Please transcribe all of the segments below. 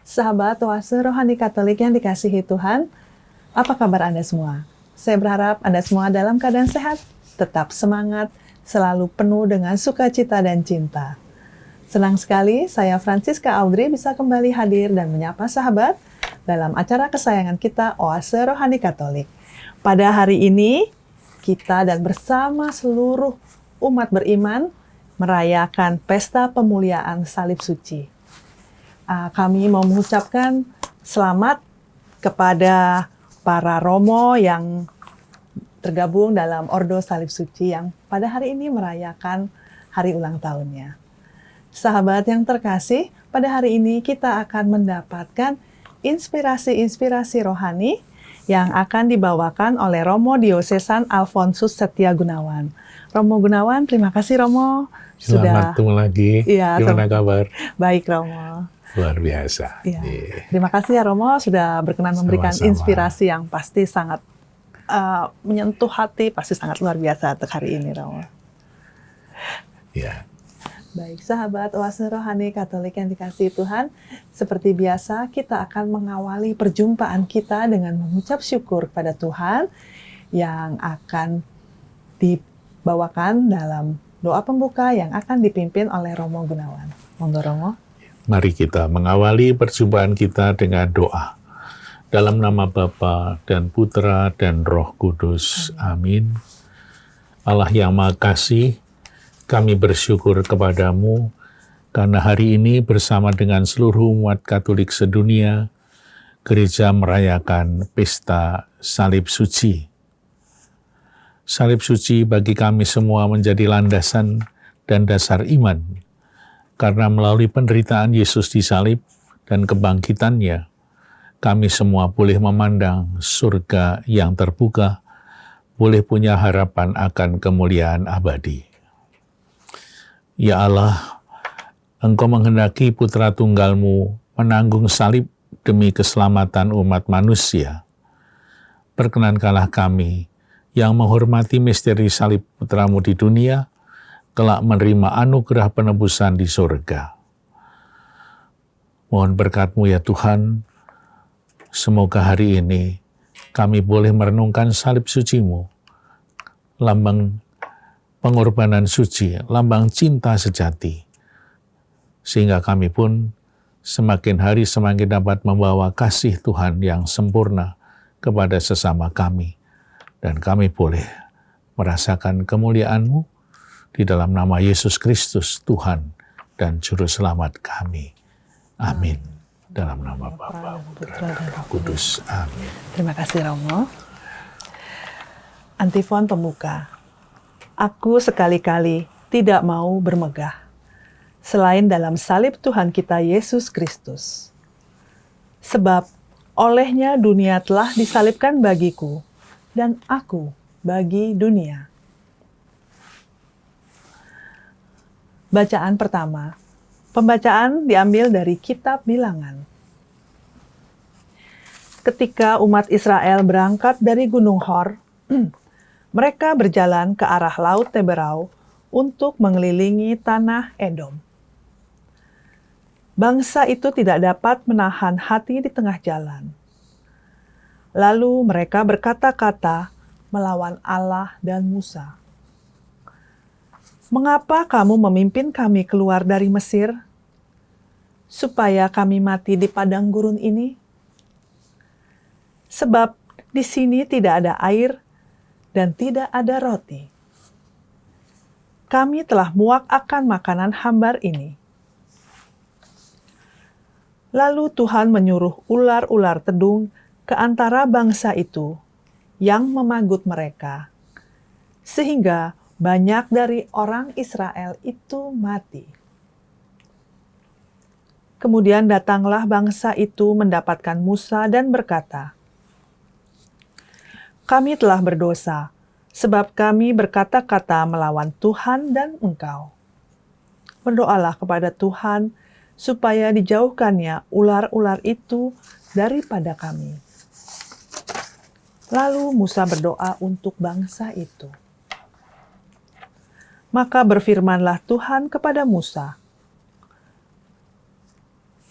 Sahabat Oase Rohani Katolik yang dikasihi Tuhan, apa kabar Anda semua? Saya berharap Anda semua dalam keadaan sehat, tetap semangat, selalu penuh dengan sukacita dan cinta. Senang sekali saya Francisca Audrey bisa kembali hadir dan menyapa sahabat dalam acara kesayangan kita Oase Rohani Katolik. Pada hari ini, kita dan bersama seluruh umat beriman merayakan pesta pemuliaan salib suci. Kami mau mengucapkan selamat kepada para romo yang tergabung dalam Ordo Salib Suci yang pada hari ini merayakan hari ulang tahunnya. Sahabat yang terkasih, pada hari ini kita akan mendapatkan inspirasi-inspirasi rohani yang akan dibawakan oleh Romo Diosesan Alfonsus Setia Gunawan. Romo Gunawan, terima kasih Romo. Selamat ketemu lagi. Ya, gimana kabar? Baik Romo. Luar biasa. Ya. Terima kasih ya Romo sudah berkenan memberikan inspirasi yang pasti sangat menyentuh hati, pasti sangat luar biasa untuk hari ini Romo. Ya. Baik sahabat Oase Rohani Katolik yang dikasihi Tuhan, seperti biasa kita akan mengawali perjumpaan kita dengan mengucap syukur kepada Tuhan yang akan dibawakan dalam doa pembuka yang akan dipimpin oleh Romo Gunawan. Monggo Romo. Mari kita mengawali perjumpaan kita dengan doa. Dalam nama Bapa dan Putra dan Roh Kudus. Amin. Allah yang Maha Kasih, kami bersyukur kepadamu karena hari ini bersama dengan seluruh umat Katolik sedunia, gereja merayakan pesta salib suci. Salib suci bagi kami semua menjadi landasan dan dasar iman. Karena melalui penderitaan Yesus disalib dan kebangkitannya, kami semua boleh memandang surga yang terbuka, boleh punya harapan akan kemuliaan abadi. Ya Allah, Engkau menghendaki Putra Tunggal-Mu menanggung salib demi keselamatan umat manusia. Perkenankanlah kami yang menghormati misteri salib Putra-Mu di dunia, kelak menerima anugerah penebusan di surga. Mohon berkat-Mu ya Tuhan, semoga hari ini kami boleh merenungkan salib suci-Mu, lambang pengorbanan suci, lambang cinta sejati, sehingga kami pun semakin hari semakin dapat membawa kasih Tuhan yang sempurna kepada sesama kami, dan kami boleh merasakan kemuliaan-Mu di dalam nama Yesus Kristus, Tuhan dan Juru Selamat kami. Amin. Dalam nama Bapa, Putra, dan Roh Kudus. Amin. Terima kasih Romo. Antifon pembuka. Aku sekali-kali tidak mau bermegah selain dalam salib Tuhan kita Yesus Kristus. Sebab olehnya dunia telah disalibkan bagiku dan aku bagi dunia. Bacaan pertama. Pembacaan diambil dari Kitab Bilangan. Ketika umat Israel berangkat dari Gunung Hor, mereka berjalan ke arah Laut Teberau untuk mengelilingi tanah Edom. Bangsa itu tidak dapat menahan hati di tengah jalan. Lalu mereka berkata-kata melawan Allah dan Musa. Mengapa kamu memimpin kami keluar dari Mesir, supaya kami mati di padang gurun ini? Sebab di sini tidak ada air dan tidak ada roti. Kami telah muak akan makanan hambar ini. Lalu Tuhan menyuruh ular-ular tedung ke antara bangsa itu yang memagut mereka, sehingga banyak dari orang Israel itu mati. Kemudian datanglah bangsa itu mendapatkan Musa dan berkata, "Kami telah berdosa, sebab kami berkata-kata melawan Tuhan dan engkau. Berdoalah kepada Tuhan, supaya dijauhkannya ular-ular itu daripada kami." Lalu Musa berdoa untuk bangsa itu. Maka berfirmanlah Tuhan kepada Musa,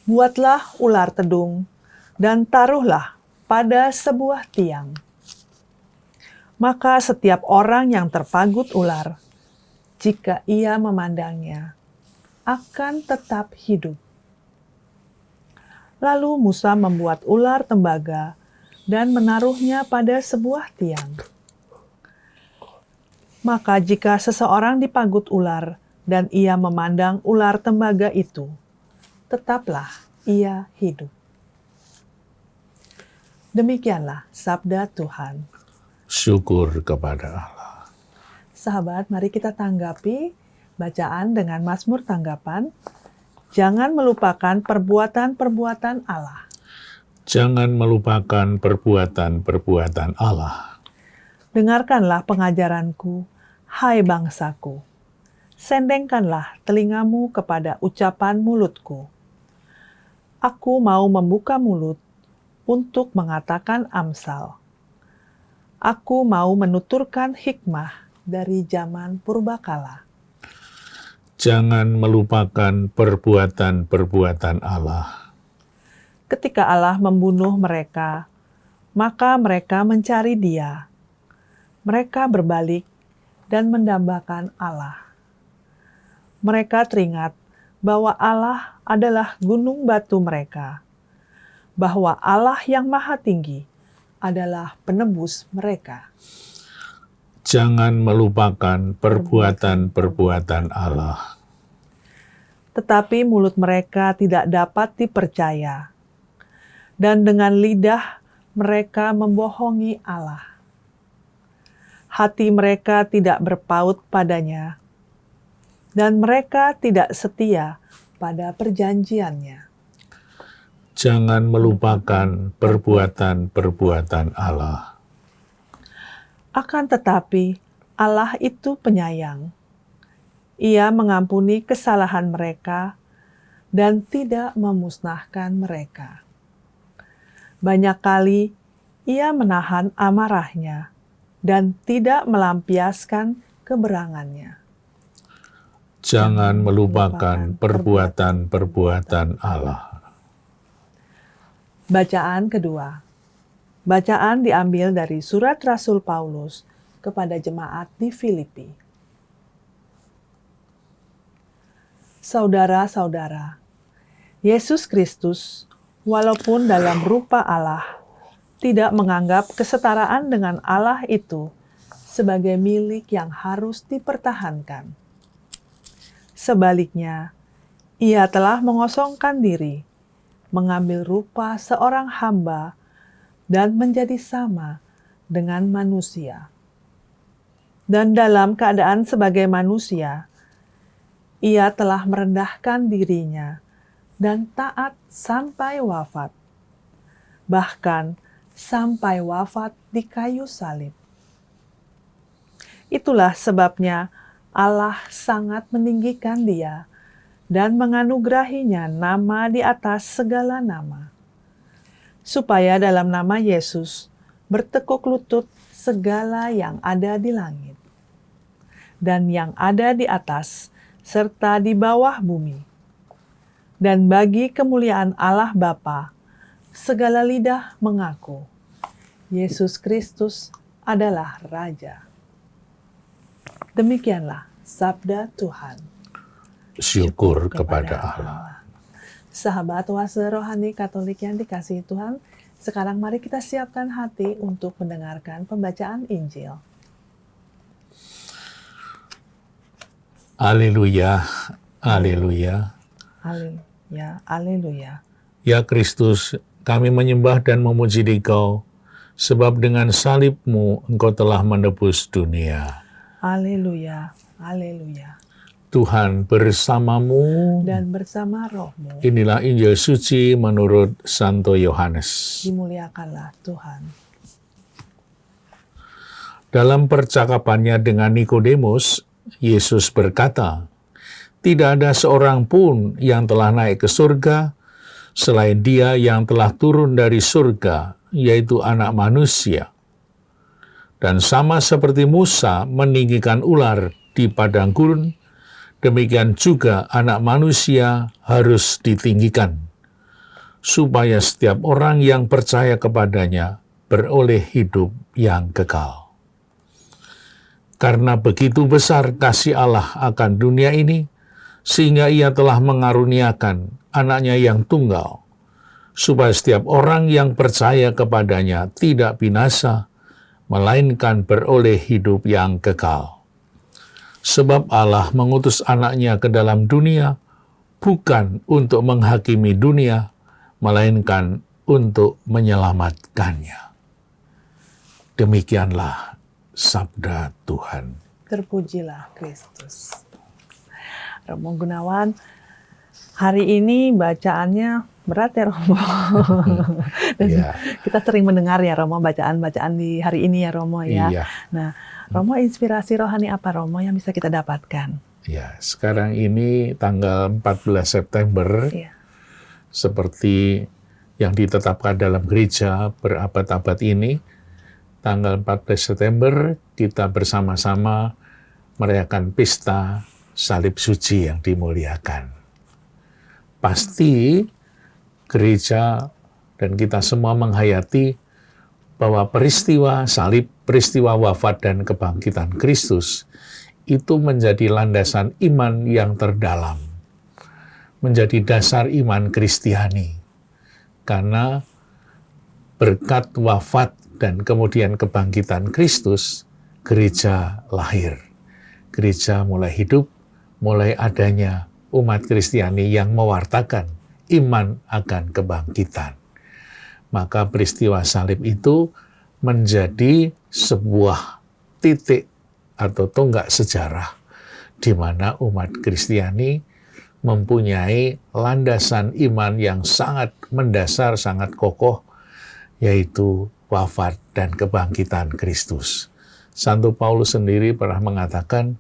Buatlah ular tedung dan taruhlah pada sebuah tiang. Maka setiap orang yang terpagut ular, jika ia memandangnya, akan tetap hidup. Lalu Musa membuat ular tembaga dan menaruhnya pada sebuah tiang. Maka jika seseorang dipagut ular dan ia memandang ular tembaga itu, tetaplah ia hidup. Demikianlah sabda Tuhan. Syukur kepada Allah. Sahabat, mari kita tanggapi bacaan dengan Mazmur tanggapan. Jangan melupakan perbuatan-perbuatan Allah. Jangan melupakan perbuatan-perbuatan Allah. Dengarkanlah pengajaranku, hai bangsaku. Sendengkanlah telingamu kepada ucapan mulutku. Aku mau membuka mulut untuk mengatakan amsal. Aku mau menuturkan hikmah dari zaman purbakala. Jangan melupakan perbuatan-perbuatan Allah. Ketika Allah membunuh mereka, maka mereka mencari Dia. Mereka berbalik dan mendambakan Allah. Mereka teringat bahwa Allah adalah gunung batu mereka, bahwa Allah yang Maha Tinggi adalah penebus mereka. Jangan melupakan perbuatan-perbuatan Allah. Tetapi mulut mereka tidak dapat dipercaya, dan dengan lidah mereka membohongi Allah. Hati mereka tidak berpaut padanya, dan mereka tidak setia pada perjanjiannya. Jangan melupakan perbuatan-perbuatan Allah. Akan tetapi, Allah itu penyayang. Ia mengampuni kesalahan mereka dan tidak memusnahkan mereka. Banyak kali Ia menahan amarahnya dan tidak melampiaskan keberangannya. Jangan melupakan perbuatan-perbuatan Allah. Bacaan kedua. Bacaan diambil dari surat Rasul Paulus kepada jemaat di Filipi. Saudara-saudara, Yesus Kristus, walaupun dalam rupa Allah, tidak menganggap kesetaraan dengan Allah itu sebagai milik yang harus dipertahankan. Sebaliknya, Ia telah mengosongkan diri, mengambil rupa seorang hamba, dan menjadi sama dengan manusia. Dan dalam keadaan sebagai manusia, Ia telah merendahkan dirinya dan taat sampai wafat, bahkan sampai wafat di kayu salib. Itulah sebabnya Allah sangat meninggikan Dia dan menganugerahinya nama di atas segala nama, supaya dalam nama Yesus bertekuk lutut segala yang ada di langit dan yang ada di atas serta di bawah bumi. Dan bagi kemuliaan Allah Bapa, segala lidah mengaku Yesus Kristus adalah Raja. Demikianlah sabda Tuhan. Syukur kepada Allah. Sahabat Oase Rohani Katolik yang dikasihi Tuhan, sekarang mari kita siapkan hati untuk mendengarkan pembacaan Injil. Haleluya, haleluya. Haleluya, haleluya. Ya Kristus, kami menyembah dan memuji Engkau, sebab dengan salib-Mu Engkau telah menebus dunia. Haleluya, haleluya. Tuhan bersamamu. Dan bersama rohmu. Inilah Injil suci menurut Santo Yohanes. Dimuliakanlah Tuhan. Dalam percakapannya dengan Nikodemus, Yesus berkata, "Tidak ada seorang pun yang telah naik ke surga, selain Dia yang telah turun dari surga, yaitu Anak Manusia. Dan sama seperti Musa meninggikan ular di padang gurun, demikian juga Anak Manusia harus ditinggikan, supaya setiap orang yang percaya kepadanya beroleh hidup yang kekal. Karena begitu besar kasih Allah akan dunia ini, sehingga Ia telah mengaruniakan anaknya yang tunggal, supaya setiap orang yang percaya kepadanya tidak binasa, melainkan beroleh hidup yang kekal. Sebab Allah mengutus anaknya ke dalam dunia, bukan untuk menghakimi dunia, melainkan untuk menyelamatkannya. Demikianlah sabda Tuhan. Terpujilah Kristus. Romo Gunawan, hari ini bacaannya berat ya Romo. Dan kita sering mendengar ya Romo bacaan-bacaan di hari ini ya Romo ya. Iya. Nah, Romo, inspirasi rohani apa Romo yang bisa kita dapatkan? Ya, sekarang ini tanggal 14 September, seperti yang ditetapkan dalam gereja berabad-abad ini, tanggal 14 September kita bersama-sama merayakan pesta salib suci yang dimuliakan. Pasti gereja dan kita semua menghayati bahwa peristiwa salib, peristiwa wafat dan kebangkitan Kristus itu menjadi landasan iman yang terdalam, menjadi dasar iman Kristiani. Karena berkat wafat dan kemudian kebangkitan Kristus, gereja lahir. Gereja mulai hidup, mulai adanya umat Kristiani yang mewartakan iman akan kebangkitan. Maka peristiwa salib itu menjadi sebuah titik atau tonggak sejarah di mana umat Kristiani mempunyai landasan iman yang sangat mendasar, sangat kokoh, yaitu wafat dan kebangkitan Kristus. Santo Paulus sendiri pernah mengatakan,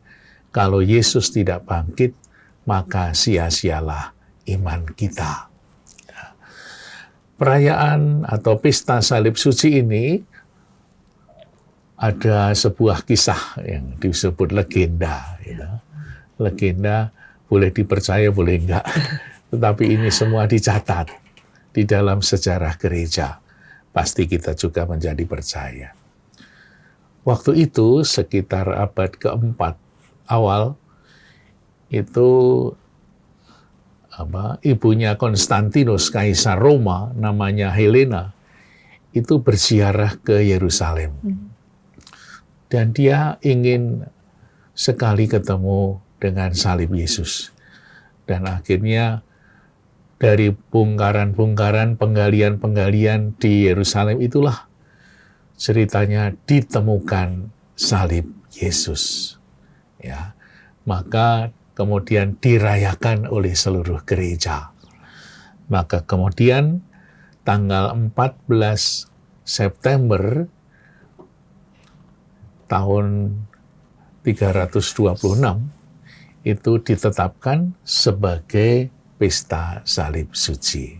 kalau Yesus tidak bangkit, maka sia-sialah iman kita. Perayaan atau pesta salib suci ini ada sebuah kisah yang disebut legenda. Legenda boleh dipercaya, boleh enggak. Tetapi ini semua dicatat di dalam sejarah gereja. Pasti kita juga menjadi percaya. Waktu itu sekitar abad keempat awal, itu ibunya Konstantinus, Kaisar Roma, namanya Helena, itu berziarah ke Yerusalem. Dan dia ingin sekali ketemu dengan salib Yesus. Dan akhirnya dari bongkaran-bongkaran, penggalian-penggalian di Yerusalem itulah ceritanya ditemukan salib Yesus. Ya, maka kemudian dirayakan oleh seluruh gereja. Maka kemudian tanggal 14 September tahun 326 itu ditetapkan sebagai pesta salib suci.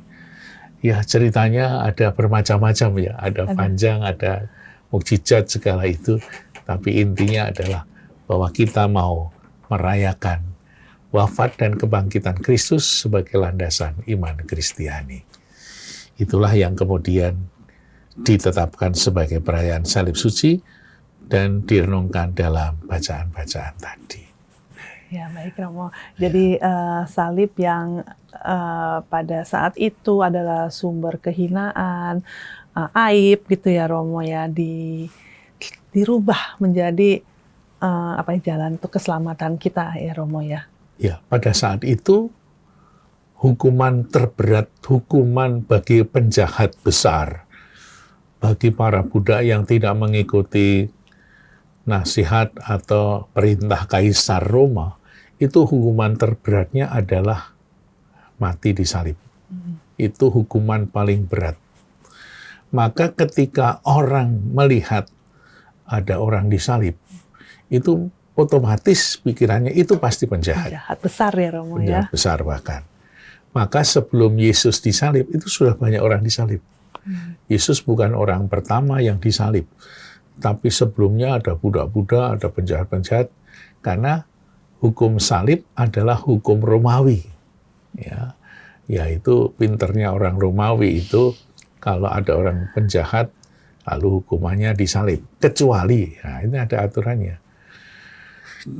Ya, ceritanya ada bermacam-macam ya, ada panjang, ada mukjizat segala itu, tapi intinya adalah bahwa kita mau merayakan wafat dan kebangkitan Kristus sebagai landasan iman Kristiani. Itulah yang kemudian ditetapkan sebagai perayaan salib suci dan direnungkan dalam bacaan-bacaan tadi. Ya, baik Romo. Jadi salib yang pada saat itu adalah sumber kehinaan, aib gitu ya Romo ya, dirubah menjadi jalan untuk keselamatan kita ya Romo ya. Ya, pada saat itu hukuman terberat, hukuman bagi penjahat besar, bagi para budak yang tidak mengikuti nasihat atau perintah Kaisar Roma, itu hukuman terberatnya adalah mati disalib. Itu hukuman paling berat. Maka ketika orang melihat ada orang disalib, itu otomatis pikirannya itu pasti penjahat. Penjahat besar ya Romo ya. Penjahat besar bahkan. Maka sebelum Yesus disalib, itu sudah banyak orang disalib. Yesus bukan orang pertama yang disalib. Tapi sebelumnya ada budak-budak, ada penjahat-penjahat. Karena hukum salib adalah hukum Romawi. Ya. Yaitu pinternya orang Romawi itu, kalau ada orang penjahat, lalu hukumannya disalib. Kecuali, nah ini ada aturannya,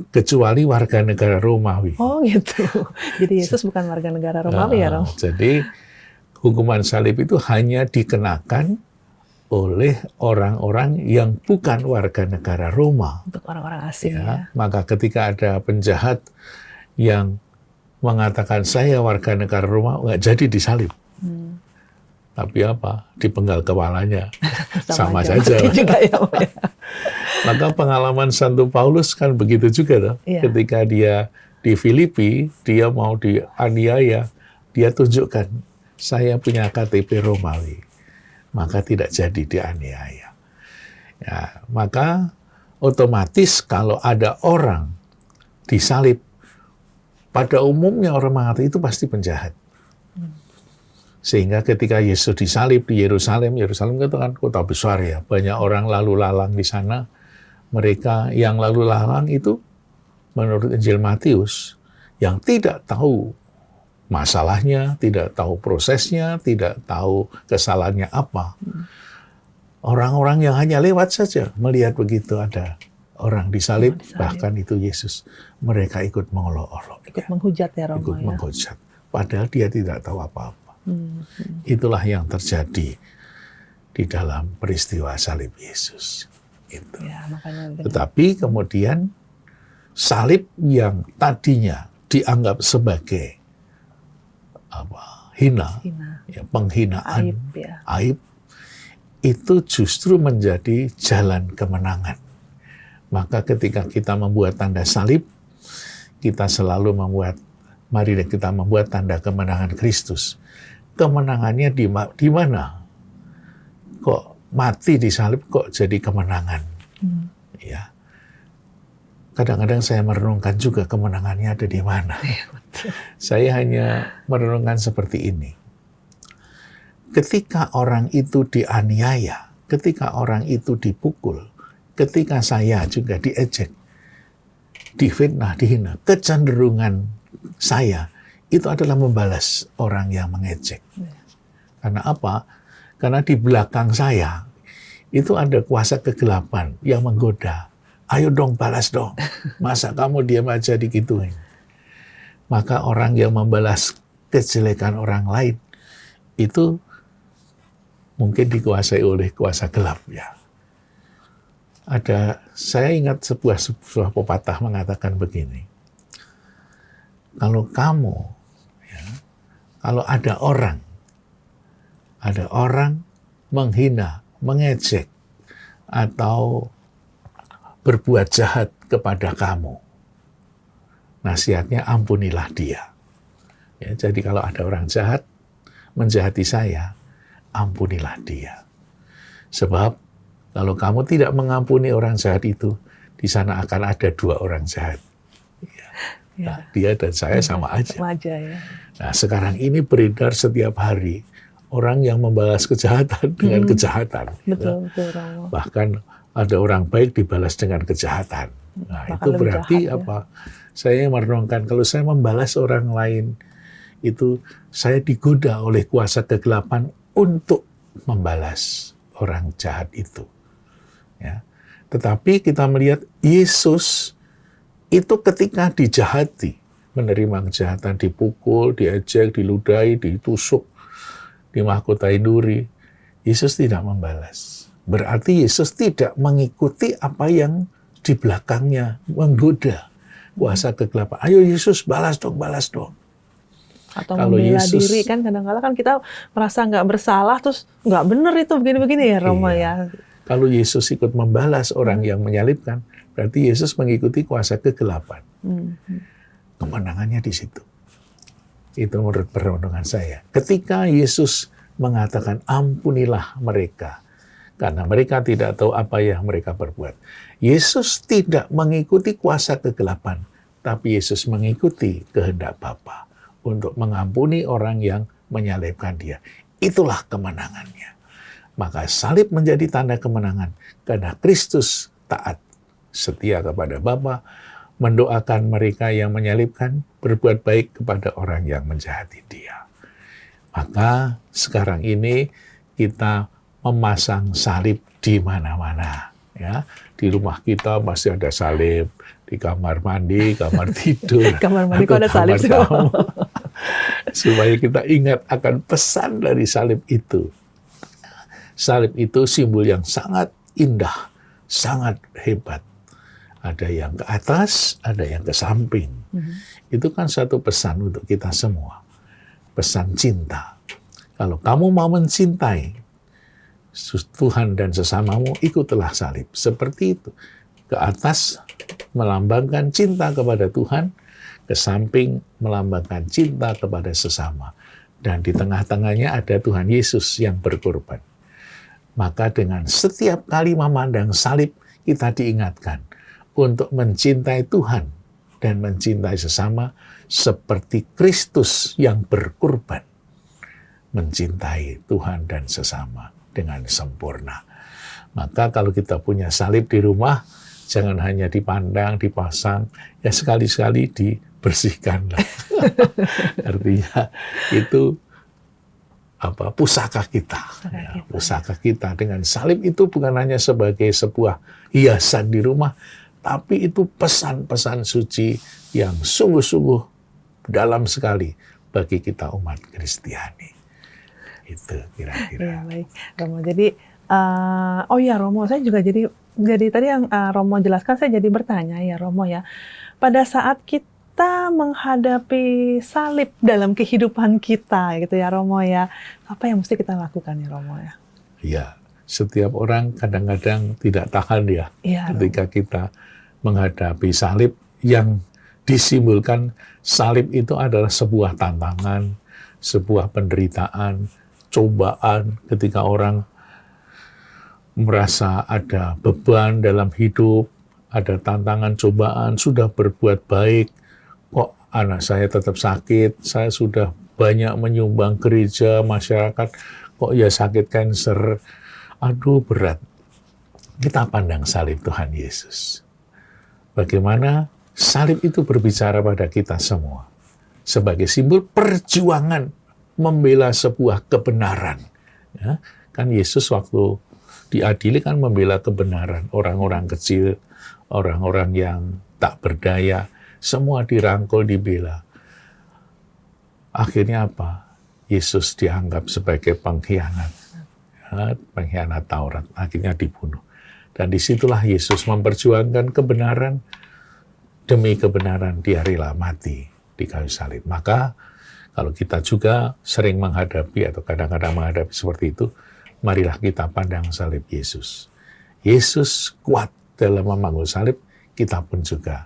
kecuali warga negara Romawi. Oh gitu. Jadi Yesus bukan warga negara Romawi ya, Rom? Jadi hukuman salib itu hanya dikenakan oleh orang-orang yang bukan warga negara Roma. Untuk orang-orang asing ya. Ya, maka ketika ada penjahat yang mengatakan saya warga negara Roma, nggak jadi disalib. Tapi apa? Dipenggal kepalanya. Sama aja saja. juga ya, Om, ya. Maka pengalaman Santo Paulus kan begitu juga loh. Iya. Ketika dia di Filipi, dia mau dianiaya, dia tunjukkan saya punya KTP Romawi. Maka tidak jadi dianiaya. Ya, maka otomatis kalau ada orang disalib, pada umumnya orang mengatakan itu pasti penjahat. Sehingga ketika Yesus disalib di Yerusalem itu kan kota besar ya, banyak orang lalu lalang di sana. Mereka yang lalu lalang itu menurut Injil Matius yang tidak tahu masalahnya, tidak tahu prosesnya, tidak tahu kesalahannya apa. Orang-orang yang hanya lewat saja melihat begitu ada orang disalib, bahkan itu Yesus. Mereka ikut mengolok-olok. Ikut menghujat ya, Romo. Ikut ya? menghujat. Padahal dia tidak tahu apa-apa. Itulah yang terjadi di dalam peristiwa salib Yesus. Itu. Ya, makanya Tetapi kemudian salib yang tadinya dianggap sebagai hina, ya, penghinaan, aib, ya. aib, itu justru menjadi jalan kemenangan. Maka ketika kita membuat tanda salib, kita selalu mari kita membuat tanda kemenangan Kristus. Kemenangannya di mana? Kok mati di salib kok jadi kemenangan? Ya. Kadang-kadang saya merenungkan juga kemenangannya ada di mana. Saya hanya merenungkan seperti ini. Ketika orang itu dianiaya, ketika orang itu dipukul, ketika saya juga diejek, difitnah, dihina, kecenderungan saya itu adalah membalas orang yang mengejek. Karena apa? Karena di belakang saya itu ada kuasa kegelapan yang menggoda. Ayo dong, balas dong. Masa kamu diam aja digituin? Maka orang yang membalas kejelekan orang lain itu mungkin dikuasai oleh kuasa gelap ya. Saya ingat sebuah pepatah mengatakan begini. Kalau kamu, ya, kalau ada orang menghina, mengejek, atau berbuat jahat kepada kamu, nasihatnya ampunilah dia. Ya, jadi kalau ada orang jahat, menjahati saya, ampunilah dia. Sebab kalau kamu tidak mengampuni orang jahat itu, di sana akan ada dua orang jahat. Ya, dia dan saya sama aja. Ya. Nah, sekarang ini beredar setiap hari orang yang membalas kejahatan dengan kejahatan. Betul, betul, Romo. Bahkan ada orang baik dibalas dengan kejahatan. Nah, itu berarti jahat, apa? Ya? Saya merenungkan kalau saya membalas orang lain, itu saya digoda oleh kuasa kegelapan untuk membalas orang jahat itu. Ya. Tetapi kita melihat Yesus itu ketika dijahati, menerima kejahatan, dipukul, diejek, diludahi, ditusuk, dimahkotai duri, Yesus tidak membalas. Berarti Yesus tidak mengikuti apa yang di belakangnya menggoda kuasa kegelapan. Ayo Yesus, balas dong, balas dong. Atau membela diri, kan kadang-kadang kan kita merasa nggak bersalah, terus nggak benar itu begini-begini ya, Roma ya. Kalau Yesus ikut membalas orang yang menyalibkan, berarti Yesus mengikuti kuasa kegelapan. Kemenangannya di situ. Itu menurut perenungan saya. Ketika Yesus mengatakan ampunilah mereka, karena mereka tidak tahu apa yang mereka perbuat. Yesus tidak mengikuti kuasa kegelapan, tapi Yesus mengikuti kehendak Bapa untuk mengampuni orang yang menyalibkan dia. Itulah kemenangannya. Maka salib menjadi tanda kemenangan karena Kristus taat, setia kepada Bapa, mendoakan mereka yang menyalibkan, berbuat baik kepada orang yang menjahati dia. Maka sekarang ini kita memasang salib di mana-mana. Ya, di rumah kita masih ada salib, di kamar mandi, kamar tidur, Kamar mandi kok atau ada salib kamar sih? tamu. Supaya kita ingat akan pesan dari salib itu. Salib itu simbol yang sangat indah, sangat hebat. Ada yang ke atas, ada yang ke samping. Itu kan satu pesan untuk kita semua. Pesan cinta. Kalau kamu mau mencintai Tuhan dan sesamamu, ikutlah salib. Seperti itu. Ke atas melambangkan cinta kepada Tuhan, ke samping melambangkan cinta kepada sesama. Dan di tengah-tengahnya ada Tuhan Yesus yang berkorban. Maka dengan setiap kali memandang salib, kita diingatkan untuk mencintai Tuhan dan mencintai sesama seperti Kristus yang berkorban mencintai Tuhan dan sesama dengan sempurna. Maka kalau kita punya salib di rumah, jangan hanya dipandang, dipasang, ya sekali-sekali dibersihkanlah. Artinya itu pusaka kita. Pusaka kita dengan salib itu bukan hanya sebagai sebuah hiasan di rumah, tapi itu pesan-pesan suci yang sungguh-sungguh dalam sekali bagi kita umat Kristiani. Itu kira-kira. Ya, baik, Romo. Jadi, Romo, saya juga jadi tadi yang Romo jelaskan, saya jadi bertanya ya, Romo ya. Pada saat kita menghadapi salib dalam kehidupan kita, gitu ya, Romo ya, apa yang mesti kita lakukan ya, Romo ya? Ya, setiap orang kadang-kadang tidak tahan ya, ketika kita menghadapi salib yang disimbolkan. Salib itu adalah sebuah tantangan, sebuah penderitaan, cobaan ketika orang merasa ada beban dalam hidup, ada tantangan, cobaan, sudah berbuat baik, kok anak saya tetap sakit, saya sudah banyak menyumbang gereja, masyarakat, kok ya sakit kanker, aduh berat. Kita pandang salib Tuhan Yesus. Bagaimana salib itu berbicara pada kita semua. Sebagai simbol perjuangan membela sebuah kebenaran. Ya, kan Yesus waktu diadili kan membela kebenaran. Orang-orang kecil, orang-orang yang tak berdaya, semua dirangkul, dibela. Akhirnya apa? Yesus dianggap sebagai pengkhianat. Ya, pengkhianat Taurat. Akhirnya dibunuh. Dan disitulah Yesus memperjuangkan kebenaran. Demi kebenaran dia rela mati di kayu salib. Maka kalau kita juga sering menghadapi atau kadang-kadang menghadapi seperti itu, marilah kita pandang salib Yesus. Yesus kuat dalam memangku salib, kita pun juga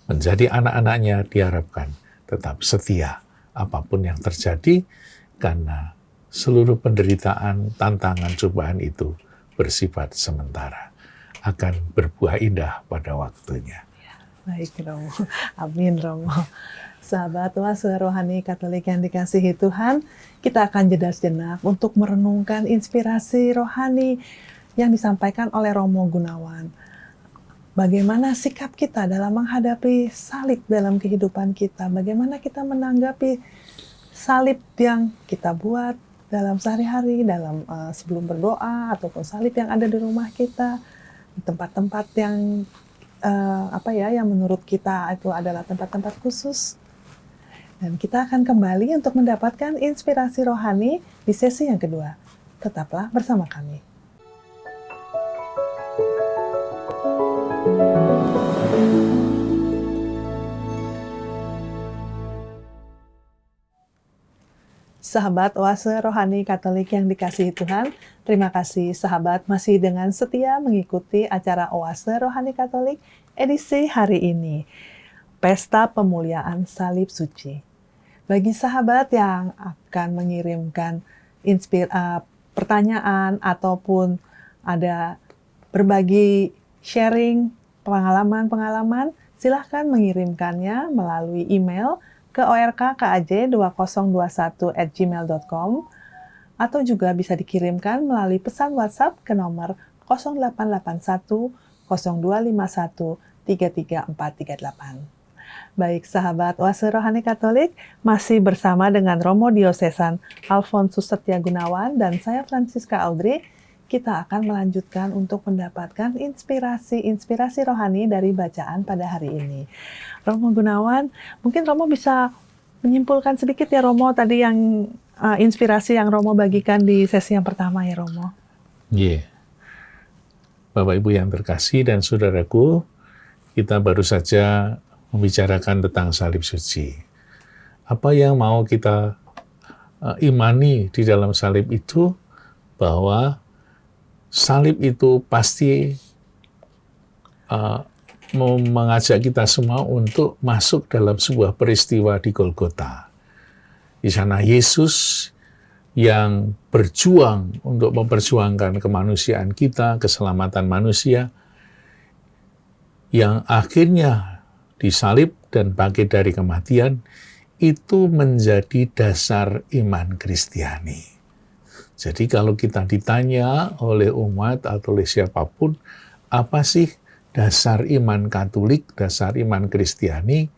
menjadi anak-anaknya diharapkan tetap setia apapun yang terjadi, karena seluruh penderitaan, tantangan, cobaan itu bersifat sementara, akan berbuah indah pada waktunya. Baik, Romo. Amin, Romo. Sahabat Oase Rohani Katolik yang dikasihi Tuhan, kita akan jeda sejenak untuk merenungkan inspirasi rohani yang disampaikan oleh Romo Gunawan. Bagaimana sikap kita dalam menghadapi salib dalam kehidupan kita? Bagaimana kita menanggapi salib yang kita buat dalam sehari-hari, dalam sebelum berdoa, ataupun salib yang ada di rumah kita, di tempat-tempat yang yang menurut kita itu adalah tempat-tempat khusus. Dan kita akan kembali untuk mendapatkan inspirasi rohani di sesi yang kedua. Tetaplah bersama kami. Sahabat Oase Rohani Katolik yang dikasihi Tuhan, terima kasih sahabat masih dengan setia mengikuti acara Oase Rohani Katolik edisi hari ini, Pesta Pemuliaan Salib Suci. Bagi sahabat yang akan mengirimkan pertanyaan ataupun ada berbagi sharing pengalaman-pengalaman, silahkan mengirimkannya melalui email ke orkkaj2021@gmail.com atau juga bisa dikirimkan melalui pesan WhatsApp ke nomor 0881 0251 33438. Baik sahabat Oase Rohani Katolik, masih bersama dengan Romo Diosesan Alfonsus Setia Gunawan dan saya Francisca Audrey. Kita akan melanjutkan untuk mendapatkan inspirasi rohani dari bacaan pada hari ini. Romo Gunawan, mungkin Romo bisa menyimpulkan sedikit ya Romo tadi yang inspirasi yang Romo bagikan di sesi yang pertama ya Romo. Iya. Bapak Ibu yang terkasih dan saudaraku, kita baru saja membicarakan tentang salib suci. Apa yang mau kita imani di dalam salib itu, bahwa salib itu pasti mengajak kita semua untuk masuk dalam sebuah peristiwa di Golgota. Di sana Yesus yang berjuang untuk memperjuangkan kemanusiaan kita, keselamatan manusia, yang akhirnya disalib dan bangkit dari kematian, itu menjadi dasar iman Kristiani. Jadi kalau kita ditanya oleh umat atau oleh siapapun, apa sih dasar iman Katolik, dasar iman Kristiani?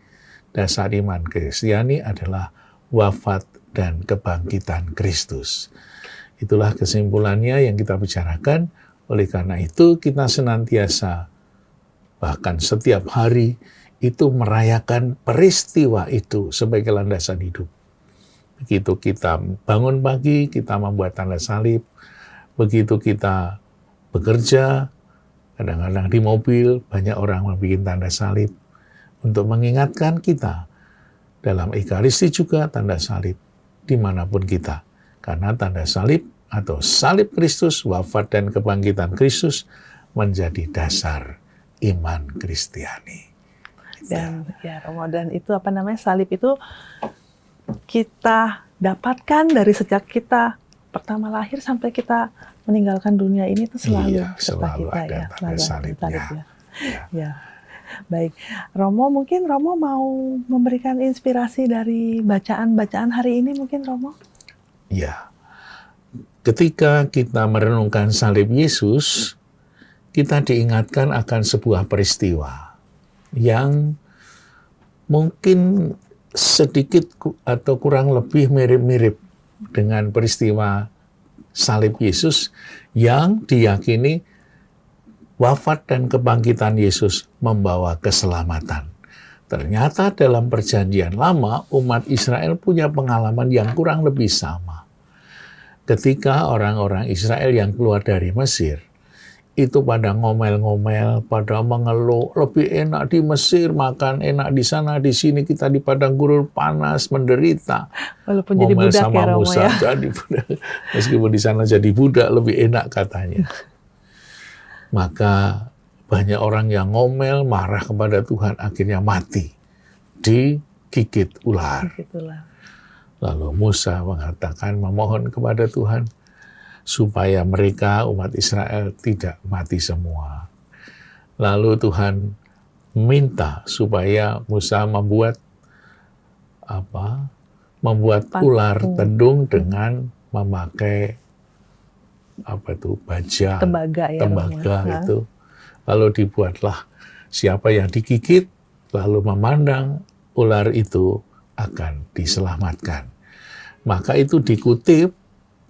Dasar iman Kristiani adalah wafat dan kebangkitan Kristus. Itulah kesimpulannya yang kita bicarakan. Oleh karena itu kita senantiasa, bahkan setiap hari, itu merayakan peristiwa itu sebagai landasan hidup. Begitu kita bangun pagi, kita membuat tanda salib. Begitu kita bekerja, kadang-kadang di mobil, banyak orang membuat tanda salib untuk mengingatkan kita. Dalam Ekaristi juga tanda salib, dimanapun kita. Karena tanda salib atau salib Kristus, wafat dan kebangkitan Kristus, menjadi dasar iman Kristiani. Dan ya Romo, dan itu salib itu kita dapatkan dari sejak kita pertama lahir sampai kita meninggalkan dunia ini itu selalu serta kita ada ya, tanda salibnya. Ya. Baik, Romo, mungkin Romo mau memberikan inspirasi dari bacaan-bacaan hari ini mungkin Romo? Ya, ketika kita merenungkan salib Yesus, kita diingatkan akan sebuah peristiwa yang mungkin sedikit atau kurang lebih mirip-mirip dengan peristiwa salib Yesus yang diyakini wafat dan kebangkitan Yesus membawa keselamatan. Ternyata dalam perjanjian lama, umat Israel punya pengalaman yang kurang lebih sama. Ketika orang-orang Israel yang keluar dari Mesir, itu pada ngomel-ngomel, pada mengeluh, lebih enak di Mesir, makan enak di sana, di sini kita di padang gurun panas, menderita. Walaupun jadi budak sama ya Romo Musa, ya. jadi budak. Meskipun di sana jadi budak, lebih enak katanya. Maka banyak orang yang ngomel, marah kepada Tuhan, akhirnya mati, digigit ular. Lalu Musa mengatakan, memohon kepada Tuhan, supaya mereka, umat Israel, tidak mati semua. Lalu Tuhan minta supaya Musa membuat ular tendung dengan memakai baja, tembaga itu. Lalu dibuatlah siapa yang digigit, lalu memandang ular itu akan diselamatkan. Maka itu dikutip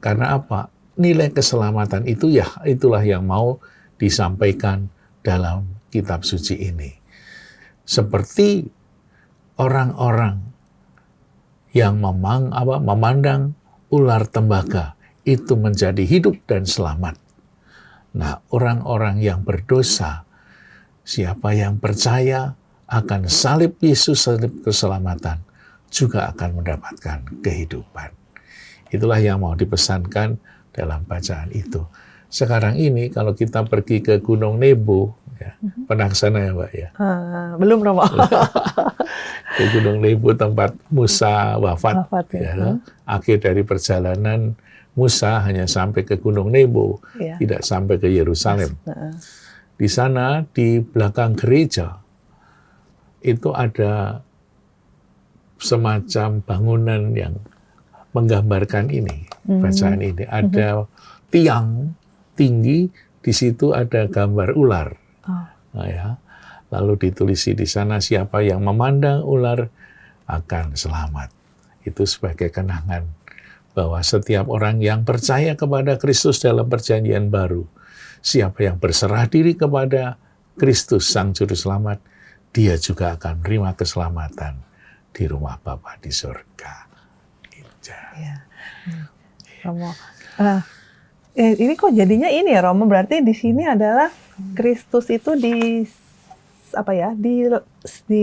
karena apa? Nilai keselamatan itu itulah yang mau disampaikan dalam kitab suci ini. Seperti orang-orang yang memandang ular tembaga itu menjadi hidup dan selamat. Nah, orang-orang yang berdosa, siapa yang percaya akan salib Yesus, salib keselamatan, juga akan mendapatkan kehidupan. Itulah yang mau dipesankan dalam bacaan itu. Sekarang ini kalau kita pergi ke Gunung Nebo, pernah ke sana ya Mbak ya? Belum Romo. Ke Gunung Nebo tempat Musa wafat ya. Akhir dari perjalanan Musa hanya sampai ke Gunung Nebo, tidak sampai ke Yerusalem. Di sana, di belakang gereja, itu ada semacam bangunan yang menggambarkan ini, bacaan ini. Ada tiang tinggi, di situ ada gambar ular. Nah, ya. Lalu ditulisi di sana, siapa yang memandang ular akan selamat. Itu sebagai kenangan bahwa setiap orang yang percaya kepada Kristus dalam perjanjian baru, siapa yang berserah diri kepada Kristus Sang Juru Selamat, dia juga akan menerima keselamatan di rumah Bapa di surga. Ya. Romo, ini kok jadinya ini ya Romo, berarti di sini adalah Kristus itu di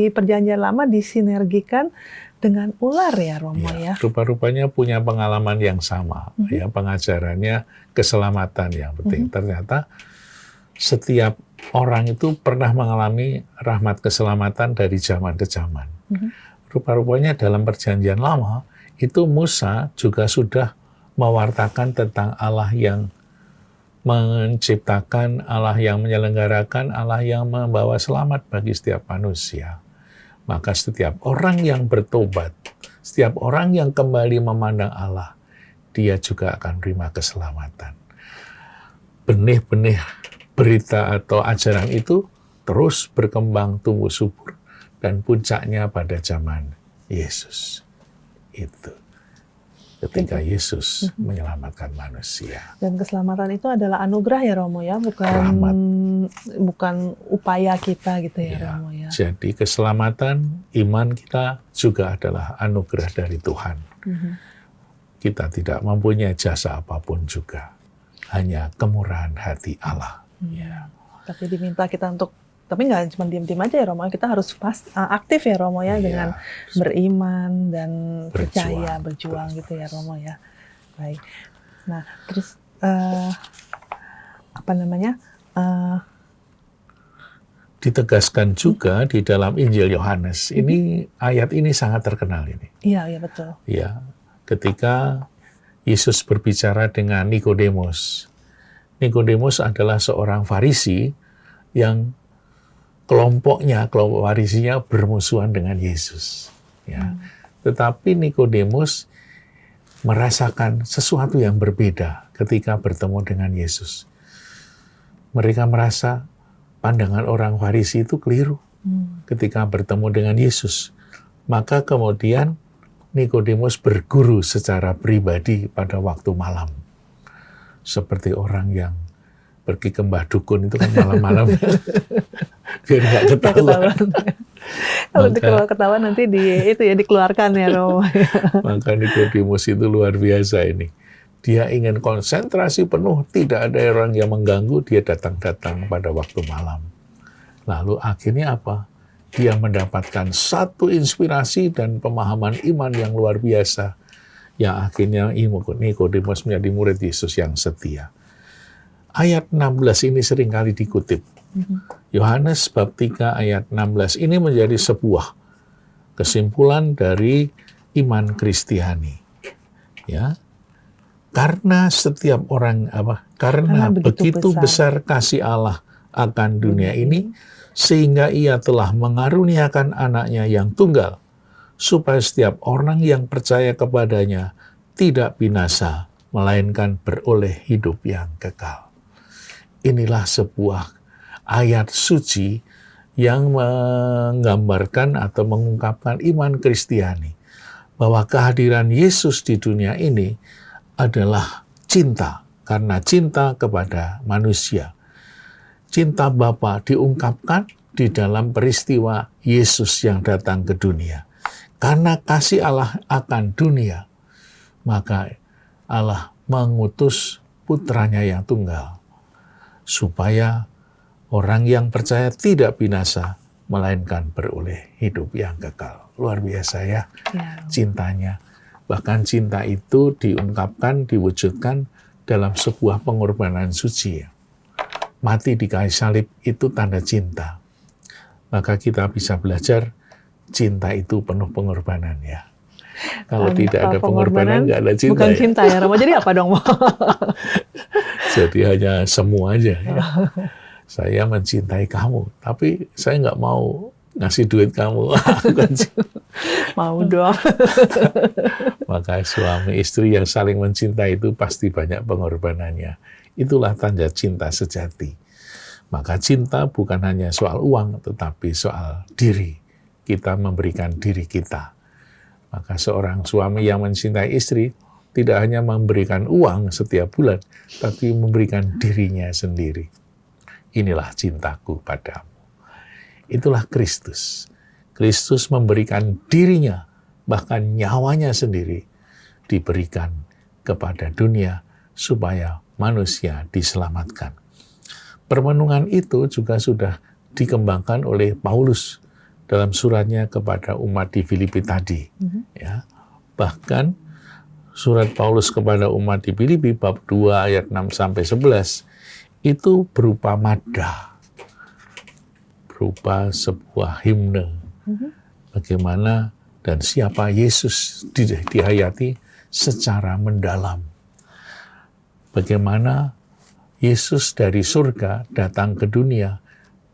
perjanjian lama disinergikan dengan ular ya Romo ya. Rupa-rupanya punya pengalaman yang sama, ya, pengajarannya keselamatan yang penting. Ternyata setiap orang itu pernah mengalami rahmat keselamatan dari zaman ke zaman. Rupa-rupanya dalam perjanjian lama itu Musa juga sudah mewartakan tentang Allah yang menciptakan, Allah yang menyelenggarakan, Allah yang membawa selamat bagi setiap manusia. Maka setiap orang yang bertobat, setiap orang yang kembali memandang Allah, dia juga akan terima keselamatan. Benih-benih berita atau ajaran itu terus berkembang, tumbuh subur, dan puncaknya pada zaman Yesus. Itu ketika Yesus menyelamatkan manusia. Dan keselamatan itu adalah anugerah ya Romo ya, bukan upaya kita gitu ya Romo ya. Jadi keselamatan iman kita juga adalah anugerah dari Tuhan. Kita tidak mempunyai jasa apapun juga, hanya kemurahan hati Allah. Tapi diminta kita untuk, tapi nggak cuma diam-diam aja ya Romo, kita harus aktif ya Romo ya, dengan beriman dan percaya, berjuang gitu ya Romo ya. Baik. Nah, terus ditegaskan juga di dalam Injil Yohanes. Ini ayat ini sangat terkenal ini. Iya betul. Ya, ketika Yesus berbicara dengan Nikodemus. Nikodemus adalah seorang Farisi yang kelompok Farisinya bermusuhan dengan Yesus. Ya. Tetapi Nikodemus merasakan sesuatu yang berbeda ketika bertemu dengan Yesus. Mereka merasa pandangan orang Farisi itu keliru ketika bertemu dengan Yesus. Maka kemudian Nikodemus berguru secara pribadi pada waktu malam. Seperti orang yang pergi ke mbah dukun itu kan malam-malam. Biar nggak ketahuan. Kalau ketahuan nanti dikeluarkan ya Romo. Maka Nikodemus itu luar biasa ini. Dia ingin konsentrasi penuh, tidak ada orang yang mengganggu, dia datang-datang pada waktu malam. Lalu akhirnya apa? Dia mendapatkan satu inspirasi dan pemahaman iman yang luar biasa, yang akhirnya Nikodemus menjadi murid Yesus yang setia. Ayat 16 ini seringkali dikutip. Yohanes bab 3 ayat 16 ini menjadi sebuah kesimpulan dari iman Kristiani. Ya. Karena setiap orang karena begitu besar kasih Allah akan dunia ini, sehingga ia telah mengaruniakan anaknya yang tunggal, supaya setiap orang yang percaya kepadanya tidak binasa, melainkan beroleh hidup yang kekal. Inilah sebuah ayat suci yang menggambarkan atau mengungkapkan iman Kristiani, bahwa kehadiran Yesus di dunia ini adalah cinta, karena cinta kepada manusia. Cinta Bapa diungkapkan di dalam peristiwa Yesus yang datang ke dunia. Karena kasih Allah akan dunia, maka Allah mengutus putranya yang tunggal, supaya orang yang percaya tidak binasa, melainkan beroleh hidup yang kekal. Luar biasa ya cintanya. Bahkan cinta itu diungkapkan, diwujudkan dalam sebuah pengorbanan suci. Mati di kayu salib itu tanda cinta. Maka kita bisa belajar cinta itu penuh pengorbanan ya. Kalau tidak ada pengorbanan, nggak ada cinta. Bukan cinta ya, Romo. Jadi apa dong? Jadi hanya semu aja. Ya. Saya mencintai kamu, tapi saya nggak mau ngasih duit kamu. Mau dong. Maka suami istri yang saling mencintai itu pasti banyak pengorbanannya. Itulah tanda cinta sejati. Maka cinta bukan hanya soal uang, tetapi soal diri. Kita memberikan diri kita. Maka seorang suami yang mencintai istri tidak hanya memberikan uang setiap bulan, tapi memberikan dirinya sendiri. Inilah cintaku padamu. Itulah Kristus. Kristus memberikan dirinya, bahkan nyawanya sendiri, diberikan kepada dunia supaya manusia diselamatkan. Permenungan itu juga sudah dikembangkan oleh Paulus dalam suratnya kepada umat di Filipi tadi. Ya. Bahkan surat Paulus kepada umat di Filipi bab 2 ayat 6-11 itu berupa madah, berupa sebuah himne. Bagaimana dan siapa Yesus dihayati secara mendalam. Bagaimana Yesus dari surga datang ke dunia,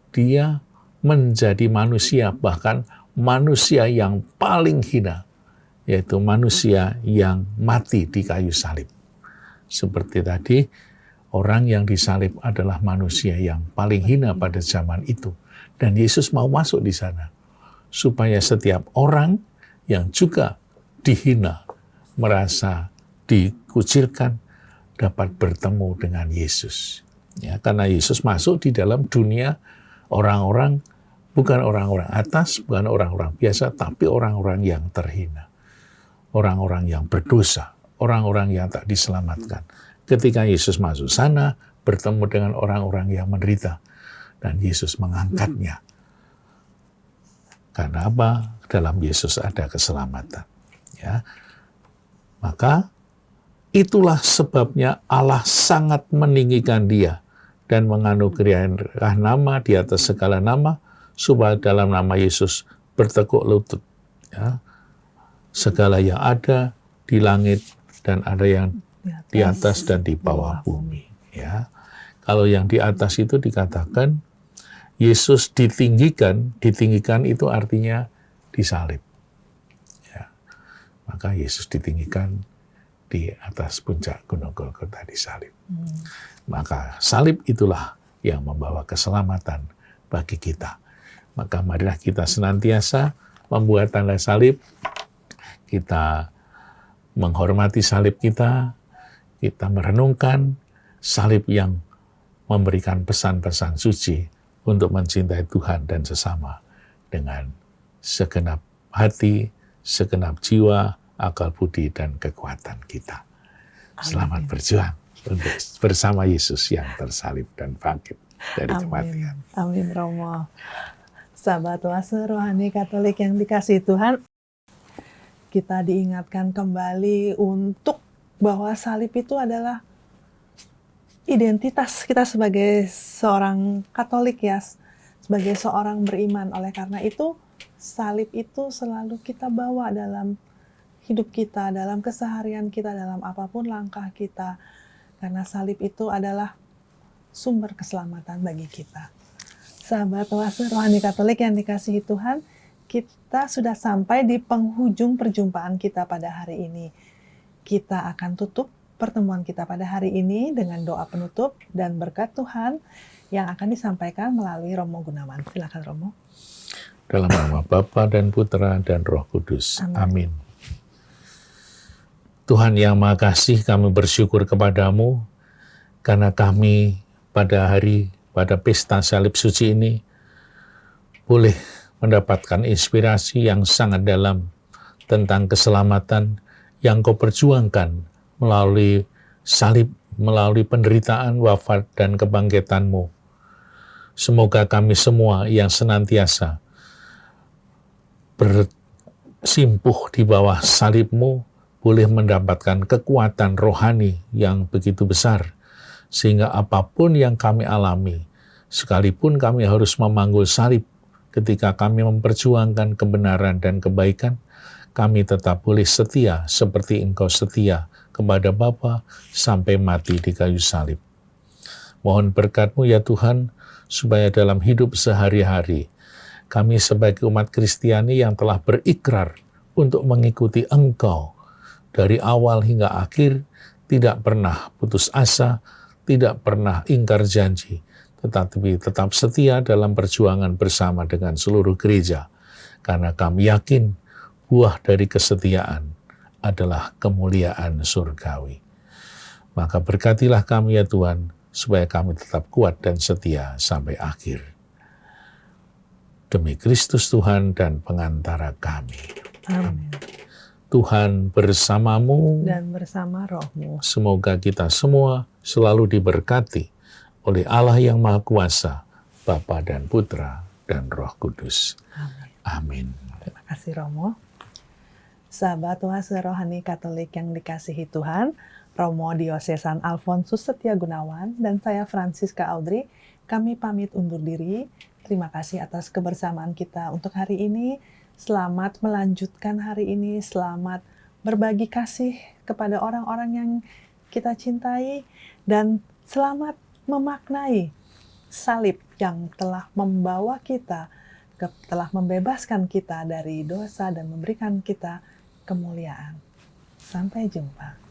dia menjadi manusia, bahkan manusia yang paling hina, yaitu manusia yang mati di kayu salib. Seperti tadi, orang yang disalib adalah manusia yang paling hina pada zaman itu. Dan Yesus mau masuk di sana, supaya setiap orang yang juga dihina, merasa dikucilkan, dapat bertemu dengan Yesus. Ya, karena Yesus masuk di dalam dunia orang-orang, bukan orang-orang atas, bukan orang-orang biasa, tapi orang-orang yang terhina. Orang-orang yang berdosa, orang-orang yang tak diselamatkan. Ketika Yesus masuk sana, bertemu dengan orang-orang yang menderita, dan Yesus mengangkatnya. Karena apa? Dalam Yesus ada keselamatan. Ya. Maka itulah sebabnya Allah sangat meninggikan dia dan menganugerahi nama di atas segala nama, supaya dalam nama Yesus bertekuk lutut. Ya. Segala yang ada di langit dan ada yang di atas dan di bawah bumi. Ya. Kalau yang di atas itu dikatakan Yesus ditinggikan itu artinya disalib. Ya. Maka Yesus ditinggikan di atas puncak Gunung Golgota disalib. Maka salib itulah yang membawa keselamatan bagi kita. Maka marilah kita senantiasa membuat tanda salib, kita menghormati salib kita merenungkan salib yang memberikan pesan-pesan suci untuk mencintai Tuhan dan sesama dengan segenap hati, segenap jiwa, akal budi dan kekuatan kita. Selamat berjuang untuk bersama Yesus yang tersalib dan bangkit dari kematian. Amin Romo. Sahabat Oase Rohani Katolik yang dikasihi Tuhan, kita diingatkan kembali untuk bahwa salib itu adalah identitas kita sebagai seorang Katolik, ya, sebagai seorang beriman. Oleh karena itu, salib itu selalu kita bawa dalam hidup kita, dalam keseharian kita, dalam apapun langkah kita. Karena salib itu adalah sumber keselamatan bagi kita. Sahabat Oase Rohani Katolik yang dikasihi Tuhan, kita sudah sampai di penghujung perjumpaan kita pada hari ini. Kita akan tutup pertemuan kita pada hari ini dengan doa penutup dan berkat Tuhan yang akan disampaikan melalui Romo Gunawan. Silakan Romo. Dalam nama Bapa dan Putra dan Roh Kudus. Amin. Tuhan yang Maha Kasih, kami bersyukur kepadamu karena kami pada pesta salib suci ini boleh mendapatkan inspirasi yang sangat dalam tentang keselamatan yang Kau perjuangkan melalui salib, melalui penderitaan, wafat, dan kebangkitan-Mu. Semoga kami semua yang senantiasa bersimpuh di bawah salib-Mu boleh mendapatkan kekuatan rohani yang begitu besar, sehingga apapun yang kami alami, sekalipun kami harus memanggul salib ketika kami memperjuangkan kebenaran dan kebaikan, kami tetap boleh setia seperti Engkau setia kepada Bapa sampai mati di kayu salib. Mohon berkat-Mu ya Tuhan, supaya dalam hidup sehari-hari, kami sebagai umat Kristiani yang telah berikrar untuk mengikuti Engkau, dari awal hingga akhir, tidak pernah putus asa, tidak pernah ingkar janji, tetapi tetap setia dalam perjuangan bersama dengan seluruh gereja, karena kami yakin buah dari kesetiaan adalah kemuliaan surgawi. Maka berkatilah kami ya Tuhan, supaya kami tetap kuat dan setia sampai akhir. Demi Kristus Tuhan dan pengantara kami. Amin. Tuhan bersamamu, Dan bersama rohmu. semoga kita semua selalu diberkati oleh Allah yang Maha Kuasa, Bapa dan Putra dan Roh Kudus. Amin. Amin. Terima kasih Romo. Sahabat oase rohani Katolik yang dikasihi Tuhan, Romo Diosesan Alfonsus Setia Gunawan dan saya Francisca Audrey, kami pamit undur diri. Terima kasih atas kebersamaan kita untuk hari ini. Selamat melanjutkan hari ini, selamat berbagi kasih kepada orang-orang yang kita cintai, dan selamat memaknai salib yang telah membawa kita, telah membebaskan kita dari dosa dan memberikan kita kemuliaan. Sampai jumpa.